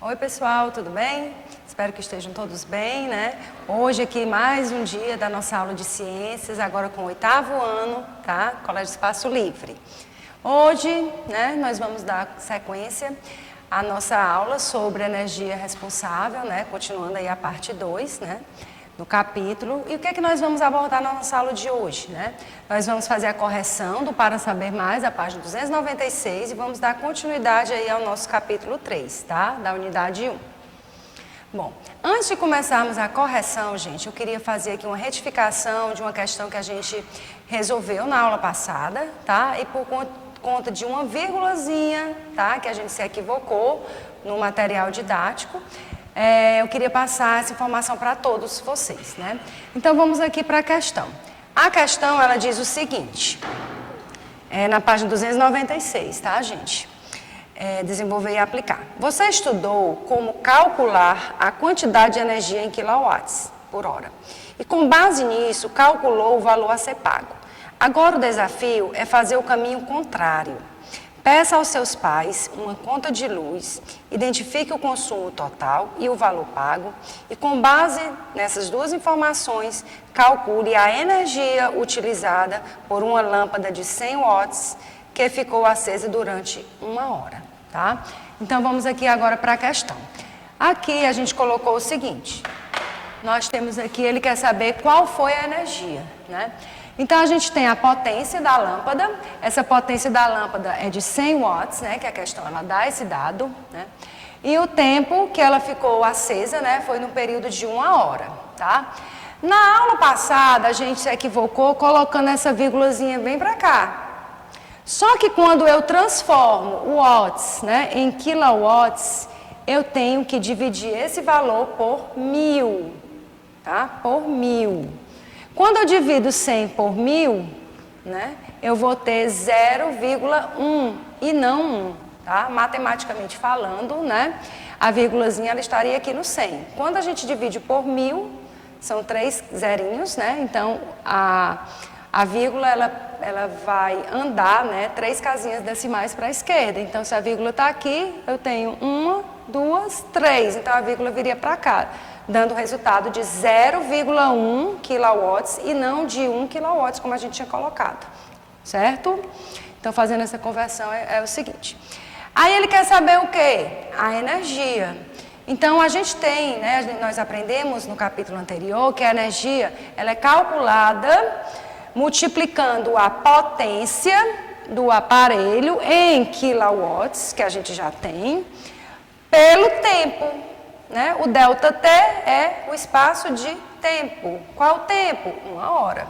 Oi pessoal, tudo bem? Espero que estejam todos bem, né? Hoje aqui mais um dia da nossa aula de ciências, agora com o 8º ano, tá? Colégio Espaço Livre. Hoje, né, nós vamos dar sequência à nossa aula sobre energia responsável, né? Continuando aí a parte 2, né? No capítulo. E o que é que nós vamos abordar na nossa aula de hoje, né? Nós vamos fazer a correção do Para Saber Mais, a página 296, e vamos dar continuidade aí ao nosso capítulo 3, tá? Da unidade 1. Bom, antes de começarmos a correção, gente, eu queria fazer aqui uma retificação de uma questão que a gente resolveu na aula passada, tá? E por conta de uma vírgulazinha, tá? Que a gente se equivocou no material didático. Eu queria passar essa informação para todos vocês, né? Então, vamos aqui para a questão. A questão, ela diz o seguinte, na página 296, tá, gente? Desenvolver e aplicar. Você estudou como calcular a quantidade de energia em quilowatts por hora. E com base nisso, calculou o valor a ser pago. Agora, o desafio é fazer o caminho contrário. Peça aos seus pais uma conta de luz, identifique o consumo total e o valor pago e, com base nessas duas informações, calcule a energia utilizada por uma lâmpada de 100 watts que ficou acesa durante 1 hora, tá? Então, vamos aqui agora para a questão. Aqui a gente colocou o seguinte, nós temos aqui, ele quer saber qual foi a energia, né? Então, a gente tem a potência da lâmpada, essa potência da lâmpada é de 100 watts, né, que a questão ela dá esse dado, né, e o tempo que ela ficou acesa, né, foi no período de 1 hora, tá? Na aula passada, a gente se equivocou colocando essa vírgulazinha bem para cá. Só que quando eu transformo watts, né, em kilowatts, eu tenho que dividir esse valor por 1000, tá? Por 1000. Quando eu divido 100 por 1000, né, eu vou ter 0,1 e não 1, tá? Matematicamente falando, né, a vírgulazinha ela estaria aqui no 100. Quando a gente divide por 1000, são 3 zerinhos, né? Então, a vírgula ela vai andar, né, 3 casinhas decimais para a esquerda. Então, se a vírgula está aqui, eu tenho 1, 2, 3. Então, a vírgula viria para cá, dando o resultado de 0,1 kW e não de 1 kW, como a gente tinha colocado, certo? Então, fazendo essa conversão é o seguinte. Aí, ele quer saber o quê? A energia. Então, a gente tem, né, nós aprendemos no capítulo anterior que a energia ela é calculada multiplicando a potência do aparelho em quilowatts, que a gente já tem, pelo tempo. Né? O ΔT é o espaço de tempo. Qual tempo? 1 hora.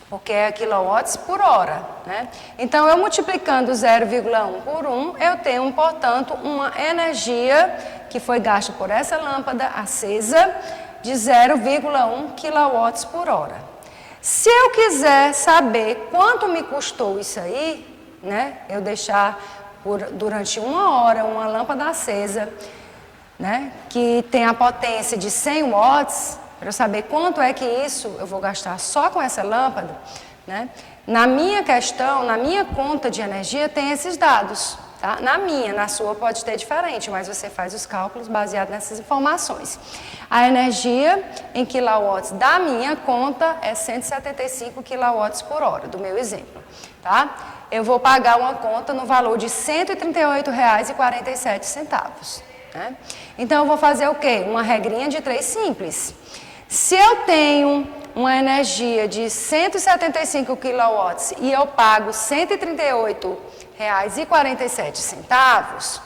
Porque é quilowatts por hora. Né? Então, eu multiplicando 0,1 por 1, eu tenho, portanto, uma energia que foi gasta por essa lâmpada acesa de 0,1 quilowatts por hora. Se eu quiser saber quanto me custou isso aí, né? Eu deixar durante 1 hora uma lâmpada acesa, né, que tem a potência de 100 watts, para eu saber quanto é que isso eu vou gastar só com essa lâmpada, né? Na minha questão, na minha conta de energia tem esses dados, tá? Na sua pode ter diferente, mas você faz os cálculos baseados nessas informações. A energia em quilowatts da minha conta é 175 quilowatts por hora, do meu exemplo, tá? Eu vou pagar uma conta no valor de R$ 138,47. Né? Então, eu vou fazer o quê? Uma regrinha de 3 simples. Se eu tenho uma energia de 175 kW e eu pago R$ 138,47,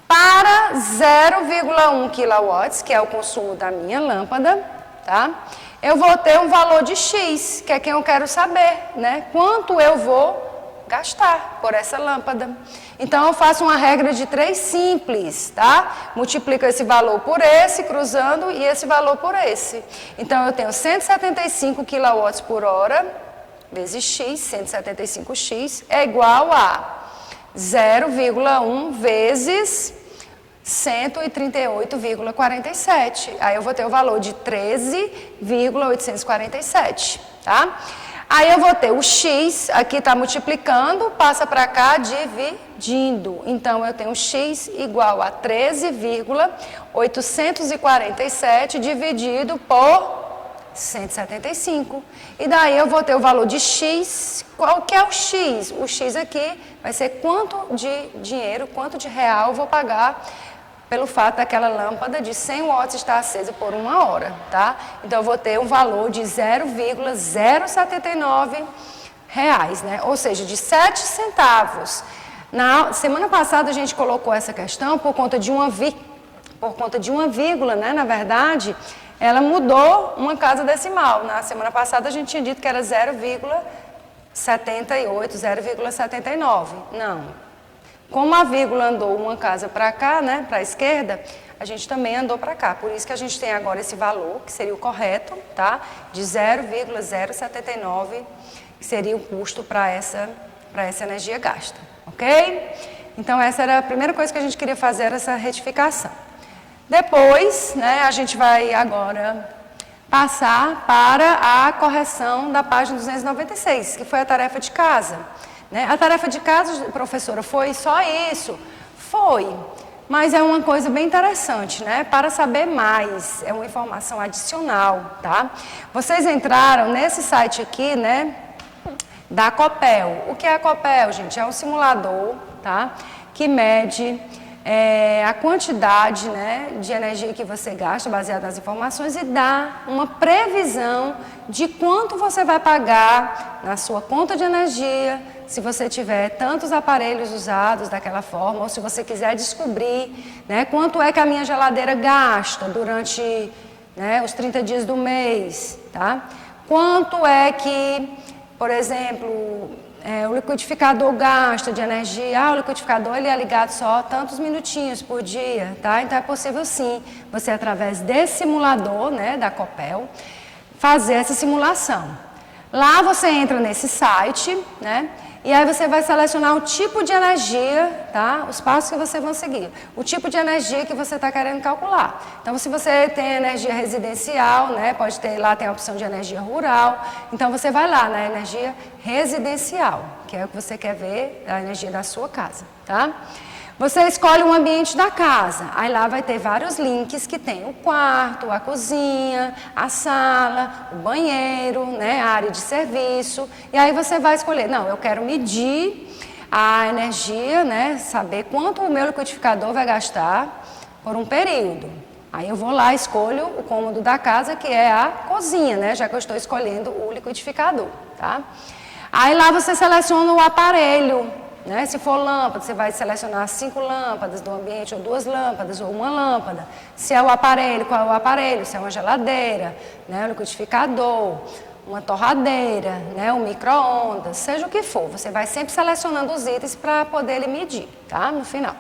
para 0,1 kW, que é o consumo da minha lâmpada, tá? Eu vou ter um valor de X, que é quem eu quero saber, né? Quanto eu vou gastar por essa lâmpada. Então, eu faço uma regra de 3 simples, tá? Multiplico esse valor por esse, cruzando, e esse valor por esse. Então, eu tenho 175 kW por hora, vezes X, 175X, é igual a 0,1 vezes 138,47. Aí, eu vou ter o valor de 13,847, tá? Aí eu vou ter o x, aqui está multiplicando, passa para cá dividindo. Então, eu tenho x igual a 13,847 dividido por 175. E daí eu vou ter o valor de x. Qual que é o x? O x aqui vai ser quanto de dinheiro, quanto de real eu vou pagar pelo fato daquela lâmpada de 100 watts estar acesa por 1 hora, tá? Então, eu vou ter um valor de 0,079 reais, né? Ou seja, de 7 centavos. Na semana passada, a gente colocou essa questão por conta de uma vírgula, né? Na verdade, ela mudou uma casa decimal. Na semana passada, a gente tinha dito que era 0,78, 0,79. Não. Como a vírgula andou uma casa para cá, né, para a esquerda, a gente também andou para cá. Por isso que a gente tem agora esse valor, que seria o correto, tá? De 0,079, que seria o custo para essa energia gasta, ok? Então, essa era a primeira coisa que a gente queria fazer, essa retificação. Depois, né, a gente vai agora passar para a correção da página 296, que foi a tarefa de casa. A tarefa de casa, professora, foi só isso? Foi, mas é uma coisa bem interessante, né? Para saber mais, é uma informação adicional, tá? Vocês entraram nesse site aqui, né, da Copel. O que é a Copel, gente? É um simulador, tá? Que mede a quantidade, né, de energia que você gasta, baseada nas informações, e dá uma previsão de quanto você vai pagar na sua conta de energia, se você tiver tantos aparelhos usados daquela forma, ou se você quiser descobrir, né, quanto é que a minha geladeira gasta durante, né, os 30 dias do mês, tá? Quanto é que, por exemplo, o liquidificador gasta de energia. O liquidificador ele é ligado só tantos minutinhos por dia, tá? Então é possível sim, você através desse simulador, né, da Copel, fazer essa simulação. Lá você entra nesse site, né? E aí você vai selecionar o tipo de energia, tá? Os passos que você vai seguir. O tipo de energia que você está querendo calcular. Então, se você tem energia residencial, né? Pode ter, lá tem a opção de energia rural. Então, você vai lá na energia residencial, que é o que você quer ver, a energia da sua casa, tá? Você escolhe o ambiente da casa, aí lá vai ter vários links que tem o quarto, a cozinha, a sala, o banheiro, né, a área de serviço, e aí você vai escolher, não, eu quero medir a energia, né, saber quanto o meu liquidificador vai gastar por um período. Aí eu vou lá, escolho o cômodo da casa, que é a cozinha, né, já que eu estou escolhendo o liquidificador, tá? Aí lá você seleciona o aparelho, né? Se for lâmpada, você vai selecionar 5 lâmpadas do ambiente, ou 2 lâmpadas, ou 1 lâmpada. Se é o aparelho, qual é o aparelho? Se é uma geladeira, né? Um liquidificador, uma torradeira, né? Um micro-ondas, seja o que for. Você vai sempre selecionando os itens para poder ele medir, tá? No final.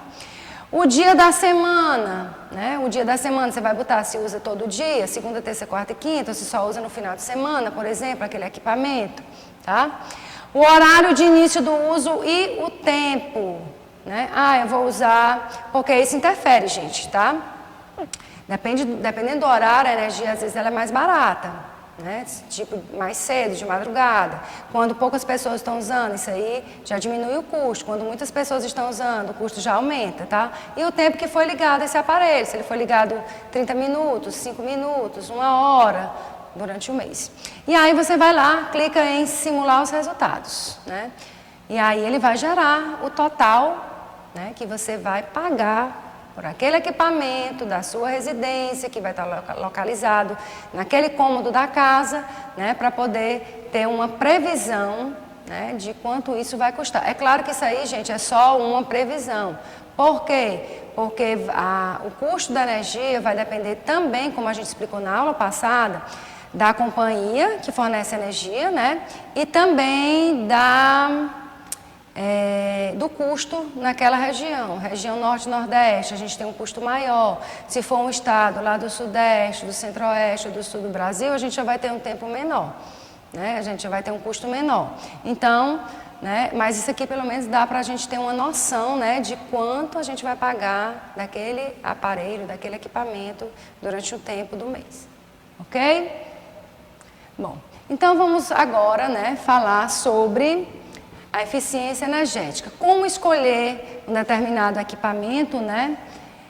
O dia da semana, né? O dia da semana você vai botar se usa todo dia, segunda, terça, quarta e quinta, ou se só usa no final de semana, por exemplo, aquele equipamento, tá? O horário de início do uso e o tempo, né? Eu vou usar, porque isso interfere, gente, tá? Dependendo do horário, a energia às vezes ela é mais barata, né? Tipo, mais cedo, de madrugada. Quando poucas pessoas estão usando, isso aí já diminui o custo. Quando muitas pessoas estão usando, o custo já aumenta, tá? E o tempo que foi ligado esse aparelho, se ele foi ligado 30 minutos, 5 minutos, 1 hora, durante o mês. E aí você vai lá, clica em simular os resultados, né? E aí ele vai gerar o total, né, que você vai pagar por aquele equipamento da sua residência, que vai estar localizado naquele cômodo da casa, né, para poder ter uma previsão, né, de quanto isso vai custar. É claro que isso aí, gente, é só uma previsão. Por quê? Porque o custo da energia vai depender também, como a gente explicou na aula passada, da companhia que fornece energia, né? E também do custo naquela região. Região norte e nordeste, a gente tem um custo maior. Se for um estado lá do sudeste, do centro-oeste ou do sul do Brasil, a gente já vai ter um tempo menor, né? A gente já vai ter um custo menor. Então, né? Mas isso aqui pelo menos dá para a gente ter uma noção, né, de quanto a gente vai pagar daquele aparelho, daquele equipamento durante o tempo do mês. Ok? Bom, Então vamos agora, né, falar sobre a eficiência energética. Como escolher um determinado equipamento, né,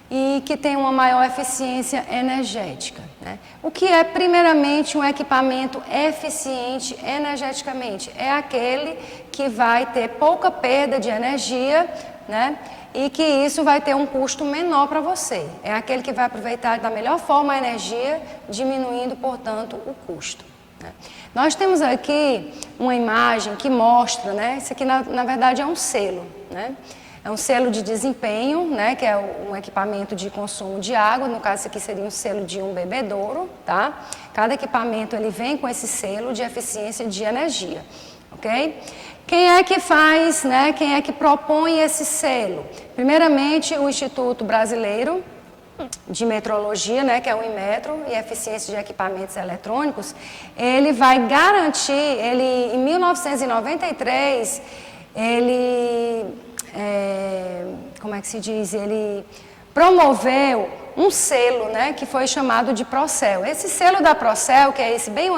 e que tem uma maior eficiência energética, né? O que é primeiramente um equipamento eficiente energeticamente? É aquele que vai ter pouca perda de energia, né? E que isso vai ter um custo menor para você. É aquele que vai aproveitar da melhor forma a energia, diminuindo, portanto, o custo, né? Nós temos aqui uma imagem que mostra, né? Isso aqui na verdade é um selo, né? É um selo de desempenho, né, que é um equipamento de consumo de água, no caso esse aqui seria um selo de um bebedouro, tá? Cada equipamento ele vem com esse selo de eficiência de energia, ok? Quem é que faz, né, quem é que propõe esse selo? Primeiramente o Instituto Brasileiro de Metrologia, né, que é o Inmetro, e Eficiência de Equipamentos Eletrônicos, ele vai garantir, ele em 1993, como é que se diz? Ele promoveu um selo, né, que foi chamado de Procel. Esse selo da Procel, que é esse bem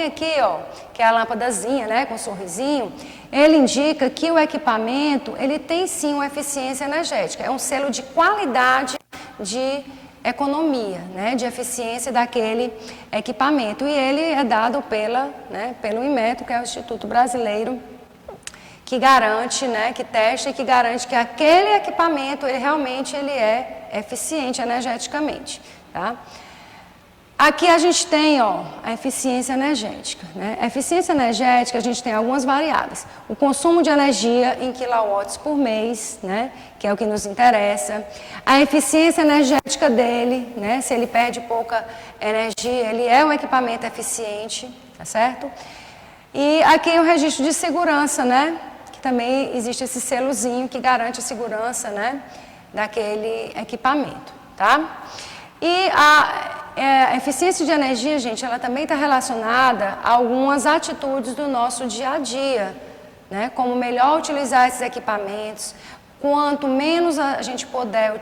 aqui, ó, que é a lâmpadazinha, né, com um sorrisinho, ele indica que o equipamento, ele tem sim uma eficiência energética. É um selo de qualidade de economia, né, de eficiência daquele equipamento. E ele é dado pelo Inmetro, que é o Instituto Brasileiro, que garante, né, que testa e que garante que aquele equipamento, ele realmente é eficiente energeticamente, tá? Aqui a gente tem, ó, a eficiência energética, né? A eficiência energética, a gente tem algumas variáveis. O consumo de energia em quilowatts por mês, né, que é o que nos interessa. A eficiência energética dele, né, se ele perde pouca energia, ele é um equipamento eficiente, tá certo? E aqui o registro de segurança, né? Que também existe esse selozinho que garante a segurança, né, daquele equipamento, tá? E a eficiência de energia, gente, ela também está relacionada a algumas atitudes do nosso dia a dia, né? Como melhor utilizar esses equipamentos, quanto menos a gente puder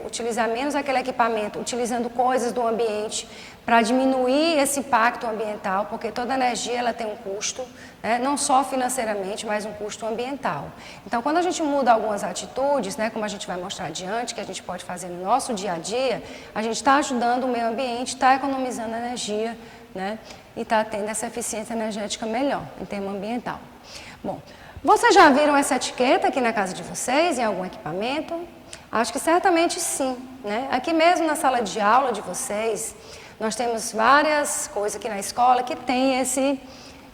utilizar menos aquele equipamento, utilizando coisas do ambiente para diminuir esse impacto ambiental, porque toda energia ela tem um custo, né? Não só financeiramente, mas um custo ambiental. Então, quando a gente muda algumas atitudes, né, como a gente vai mostrar adiante, que a gente pode fazer no nosso dia a dia, a gente está ajudando o meio ambiente, está economizando energia, né, e está tendo essa eficiência energética melhor em termo ambiental. Bom, vocês já viram essa etiqueta aqui na casa de vocês, em algum equipamento? Acho que certamente sim, né? Aqui mesmo na sala de aula de vocês, nós temos várias coisas aqui na escola que tem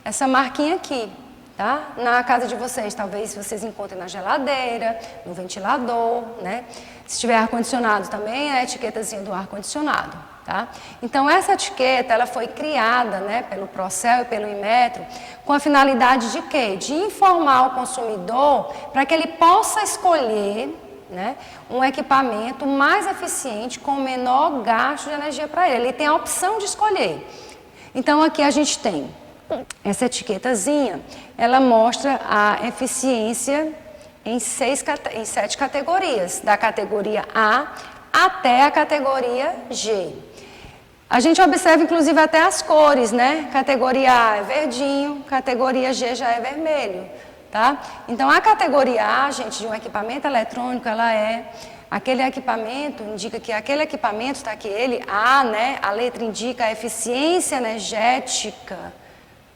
essa marquinha aqui, tá? Na casa de vocês, talvez vocês encontrem na geladeira, no ventilador, né? Se tiver ar-condicionado também, a etiquetazinha do ar-condicionado, tá? Então, essa etiqueta, ela foi criada, né, pelo Procel e pelo Inmetro, com a finalidade de quê? De informar o consumidor para que ele possa escolher, né, um equipamento mais eficiente com menor gasto de energia para ele. Ele tem a opção de escolher. Então, aqui a gente tem essa etiquetazinha, ela mostra a eficiência em 7 categorias, da categoria A até a categoria G. A gente observa, inclusive, até as cores, né? Categoria A é verdinho, categoria G já é vermelho, tá? Então, a categoria A, gente, de um equipamento eletrônico, ela é aquele equipamento, indica que aquele equipamento, está aqui ele, A, né? A letra indica a eficiência energética,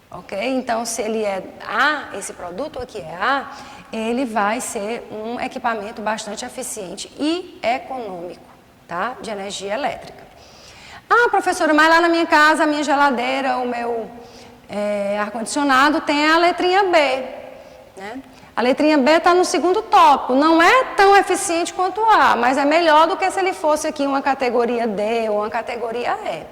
ok? Então, se ele é A, esse produto aqui é A, ele vai ser um equipamento bastante eficiente e econômico, tá? De energia elétrica. Ah, professora, mas lá na minha casa, a minha geladeira, o meu ar-condicionado tem a letrinha B, né? A letrinha B está no segundo tópico, não é tão eficiente quanto A, mas é melhor do que se ele fosse aqui uma categoria D ou uma categoria E.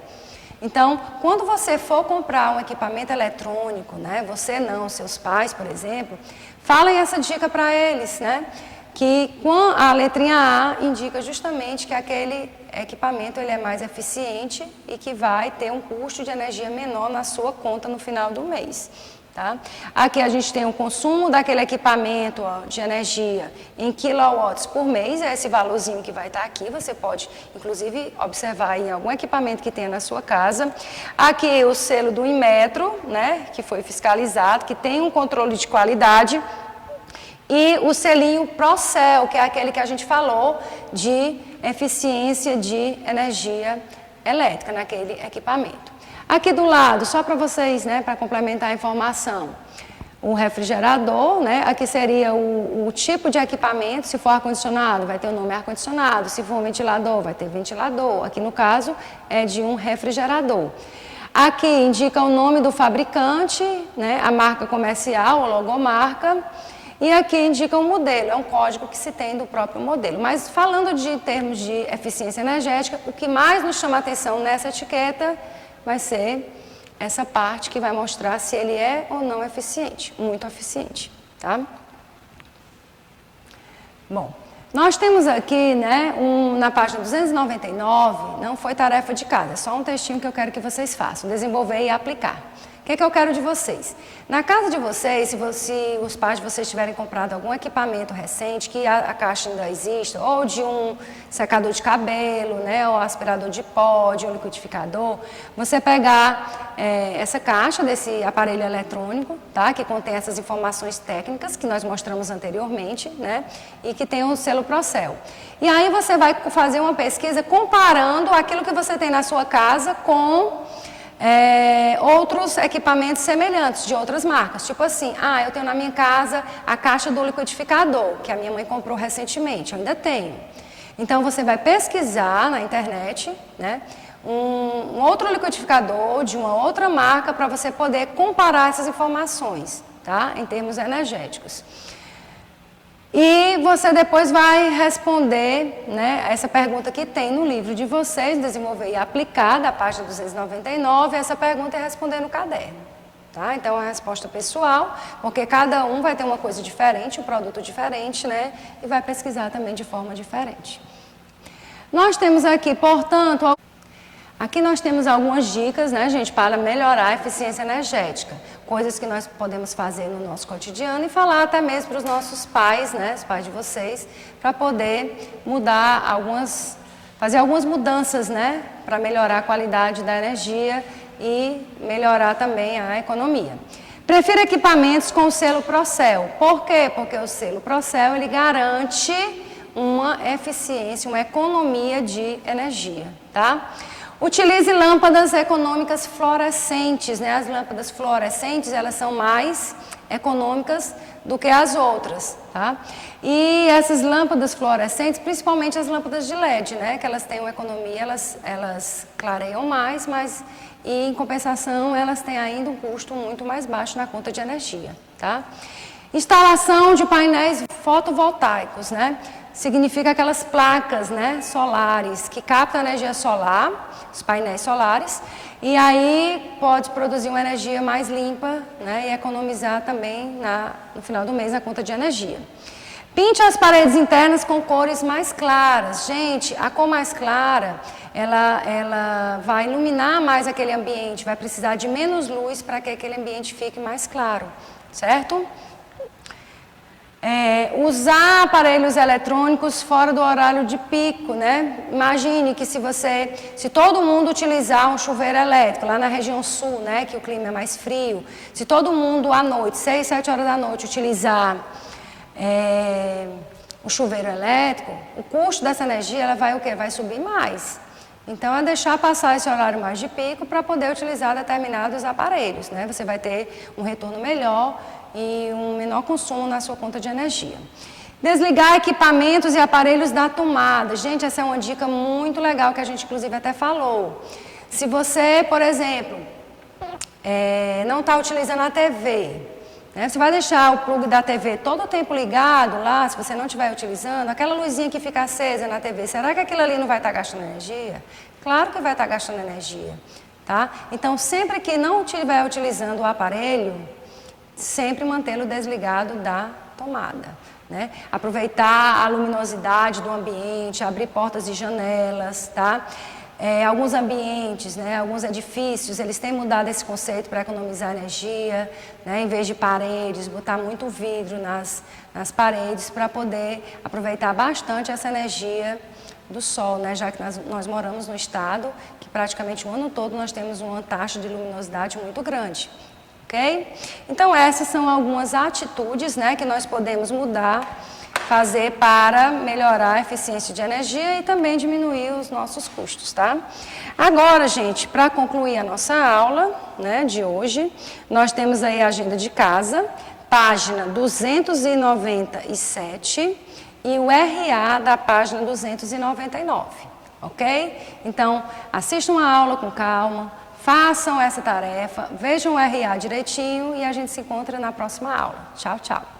Então, quando você for comprar um equipamento eletrônico, né, você não, seus pais, por exemplo, falem essa dica para eles, né, que a letrinha A indica justamente que aquele equipamento ele é mais eficiente e que vai ter um custo de energia menor na sua conta no final do mês, Tá? Aqui a gente tem o consumo daquele equipamento de energia em quilowatts por mês, é esse valorzinho que vai estar aqui, você pode inclusive observar em algum equipamento que tenha na sua casa. Aqui o selo do Inmetro, né, que foi fiscalizado, que tem um controle de qualidade, e o selinho Procel, que é aquele que a gente falou de eficiência de energia elétrica naquele equipamento. Aqui do lado, só para vocês, né, para complementar a informação, o refrigerador, né, aqui seria o tipo de equipamento, se for ar-condicionado, vai ter o nome ar-condicionado, se for um ventilador, vai ter ventilador, aqui no caso é de um refrigerador. Aqui indica o nome do fabricante, né, a marca comercial, a logomarca, e aqui indica o modelo, é um código que se tem do próprio modelo. Mas falando de termos de eficiência energética, o que mais nos chama a atenção nessa etiqueta vai ser essa parte que vai mostrar se ele é ou não eficiente, muito eficiente, tá? Bom, nós temos aqui, né, na página 299, não foi tarefa de casa, é só um textinho que eu quero que vocês façam, desenvolver e aplicar. O que é que eu quero de vocês? Na casa de vocês, se os pais de vocês tiverem comprado algum equipamento recente, que a caixa ainda exista, ou de um secador de cabelo, né, ou aspirador de pó, de um liquidificador, você pegar essa caixa desse aparelho eletrônico, tá, que contém essas informações técnicas que nós mostramos anteriormente, né, e que tem o selo Procel. E aí você vai fazer uma pesquisa comparando aquilo que você tem na sua casa com outros equipamentos semelhantes de outras marcas, tipo assim, eu tenho na minha casa a caixa do liquidificador, que a minha mãe comprou recentemente, eu ainda tenho. Então você vai pesquisar na internet, né, um outro liquidificador de uma outra marca para você poder comparar essas informações, tá, em termos energéticos. E você depois vai responder, né, essa pergunta que tem no livro de vocês, desenvolver e aplicar, da página 299, essa pergunta é responder no caderno. Tá? Então, é uma resposta pessoal, porque cada um vai ter uma coisa diferente, um produto diferente, né, e vai pesquisar também de forma diferente. Nós temos aqui, portanto, aqui nós temos algumas dicas, né, gente, para melhorar a eficiência energética. Coisas que nós podemos fazer no nosso cotidiano e falar até mesmo para os nossos pais, né, os pais de vocês, para poder mudar fazer algumas mudanças, né, para melhorar a qualidade da energia e melhorar também a economia. Prefira equipamentos com o selo Procel. Por quê? Porque o selo Procel, ele garante uma eficiência, uma economia de energia, tá? Utilize lâmpadas econômicas fluorescentes, né? As lâmpadas fluorescentes, elas são mais econômicas do que as outras, tá? E essas lâmpadas fluorescentes, principalmente as lâmpadas de LED, né? Que elas têm uma economia, elas clareiam mais, mas em compensação elas têm ainda um custo muito mais baixo na conta de energia, tá? Instalação de painéis fotovoltaicos, né? Significa aquelas placas, né, solares que captam energia solar, os painéis solares, e aí pode produzir uma energia mais limpa, né, e economizar também no final do mês na conta de energia. Pinte as paredes internas com cores mais claras. Gente, a cor mais clara, ela vai iluminar mais aquele ambiente, vai precisar de menos luz para que aquele ambiente fique mais claro, certo? Usar aparelhos eletrônicos fora do horário de pico, né? Imagine que se todo mundo utilizar um chuveiro elétrico, lá na região sul, né, que o clima é mais frio, se todo mundo à noite, 6, 7 horas da noite, utilizar o chuveiro elétrico, o custo dessa energia ela vai o quê? Vai subir mais. Então, é deixar passar esse horário mais de pico para poder utilizar determinados aparelhos, né? Você vai ter um retorno melhor e um menor consumo na sua conta de energia. Desligar equipamentos e aparelhos da tomada. Gente, essa é uma dica muito legal que a gente inclusive até falou. Se você, por exemplo, não está utilizando a TV, né, você vai deixar o plug da TV todo o tempo ligado lá, se você não estiver utilizando, aquela luzinha que fica acesa na TV, será que aquilo ali não vai estar gastando energia? Claro que vai estar gastando energia, tá? Então, sempre que não estiver utilizando o aparelho, sempre mantê-lo desligado da tomada, né? Aproveitar a luminosidade do ambiente, abrir portas e janelas, tá? Alguns ambientes, né, alguns edifícios, eles têm mudado esse conceito para economizar energia, né, em vez de paredes, botar muito vidro nas paredes para poder aproveitar bastante essa energia do sol, né, já que nós moramos no estado que praticamente o ano todo nós temos uma taxa de luminosidade muito grande. Ok? Então essas são algumas atitudes, né, que nós podemos mudar, fazer para melhorar a eficiência de energia e também diminuir os nossos custos, tá? Agora, gente, para concluir a nossa aula, né, de hoje, nós temos aí a agenda de casa, página 297 e o RA da página 299, ok? Então, assistam a aula com calma, façam essa tarefa, vejam o RA direitinho e a gente se encontra na próxima aula. Tchau, tchau.